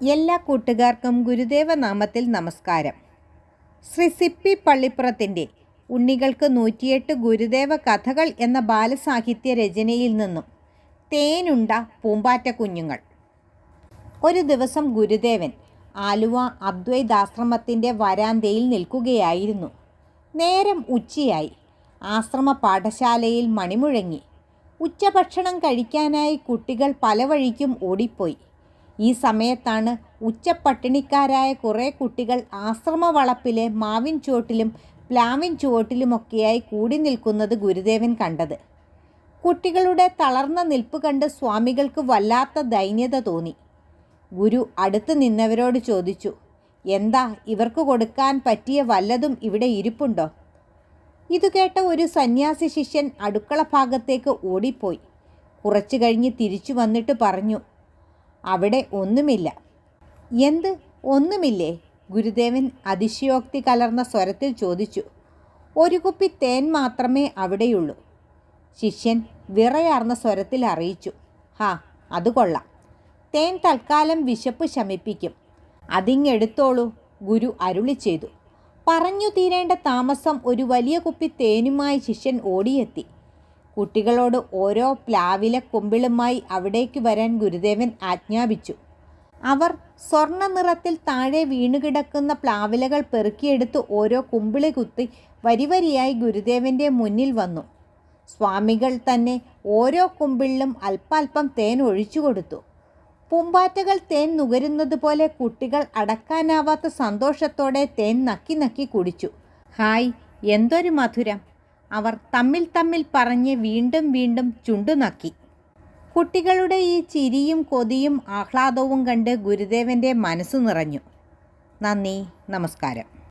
എല്ലാ കൂട്ടുകാർക്കും ഗുരുദേവ നാമത്തിൽ നമസ്കാരം. ശ്രീ സിപ്പി പള്ളിപ്പുറത്തിൻ്റെ ഉണ്ണികൾക്ക് 108 ഗുരുദേവ കഥകൾ എന്ന ബാലസാഹിത്യ രചനയിൽ നിന്നും തേനുണ്ട പൂമ്പാറ്റ കുഞ്ഞുങ്ങൾ. ഒരു ദിവസം ഗുരുദേവൻ ആലുവ അദ്വൈതാശ്രമത്തിൻ്റെ വരാന്തയിൽ നിൽക്കുകയായിരുന്നു. നേരം ഉച്ചയായി. ആശ്രമ പാഠശാലയിൽ മണിമുഴങ്ങി. ഉച്ചഭക്ഷണം കഴിക്കാനായി കുട്ടികൾ പല വഴിക്കും ഓടിപ്പോയി. ഈ സമയത്താണ് ഉച്ചപ്പട്ടിണിക്കാരായ കുറേ കുട്ടികൾ ആശ്രമ വളപ്പിലെ മാവിൻ ചുവട്ടിലും പ്ലാവിൻ ചുവട്ടിലുമൊക്കെയായി കൂടി നിൽക്കുന്നത് ഗുരുദേവൻ കണ്ടത്. കുട്ടികളുടെ തളർന്ന നിൽപ്പ് കണ്ട് സ്വാമികൾക്ക് വല്ലാത്ത ദൈന്യത തോന്നി. ഗുരു അടുത്ത് നിന്നവരോട് ചോദിച്ചു, എന്താ, ഇവർക്ക് കൊടുക്കാൻ പറ്റിയ വല്ലതും ഇവിടെ ഇരിപ്പുണ്ടോ? ഇതു കേട്ട ഒരു സന്യാസി ശിഷ്യൻ അടുക്കള ഭാഗത്തേക്ക് ഓടിപ്പോയി. കുറച്ചു കഴിഞ്ഞ് തിരിച്ചു വന്നിട്ട് പറഞ്ഞു, അവിടെ ഒന്നുമില്ല. എന്ത് ഒന്നുമില്ലേ? ഗുരുദേവൻ അതിശയോക്തി കലർന്ന സ്വരത്തിൽ ചോദിച്ചു. ഒരു കുപ്പി തേൻ മാത്രമേ അവിടെയുള്ളൂ. ശിഷ്യൻ വിറയാർന്ന സ്വരത്തിൽ അറിയിച്ചു. ഹാ, അത് കൊള്ളാം. തേൻ തൽക്കാലം വിശപ്പ് ശമിപ്പിക്കും. അതിങ്ങെടുത്തോളൂ, ഗുരു അരുളി ചെയ്തു. പറഞ്ഞു തീരേണ്ട താമസം ഒരു വലിയ കുപ്പി തേനുമായി ശിഷ്യൻ ഓടിയെത്തി. കുട്ടികളോട് ഓരോ പ്ലാവിലെ കുമ്പിളുമായി അവിടേക്ക് വരാൻ ഗുരുദേവൻ ആജ്ഞാപിച്ചു. അവർ സ്വർണ്ണ നിറത്തിൽ താഴെ വീണുകിടക്കുന്ന പ്ലാവിലകൾ പെറുക്കിയെടുത്ത് ഓരോ കുമ്പിളി കുത്തി വരിവരിയായി ഗുരുദേവൻ്റെ മുന്നിൽ വന്നു. സ്വാമികൾ തന്നെ ഓരോ കുമ്പിളിലും അല്പാൽപ്പം തേൻ ഒഴിച്ചു കൊടുത്തു. പൂമ്പാറ്റകൾ തേൻ നുകരുന്നത് പോലെ കുട്ടികൾ അടക്കാനാവാത്ത സന്തോഷത്തോടെ തേൻ നക്കി നക്കി കുടിച്ചു. ഹായ്, എന്തൊരു മധുരം! അവർ തമ്മിൽ തമ്മിൽ പറഞ്ഞ് വീണ്ടും വീണ്ടും ചുണ്ടുനക്കി. കുട്ടികളുടെ ഈ ചിരിയും കൊതിയും ആഹ്ലാദവും കണ്ട് ഗുരുദേവൻ്റെ മനസ്സ് നിറഞ്ഞു. നന്ദി, നമസ്കാരം.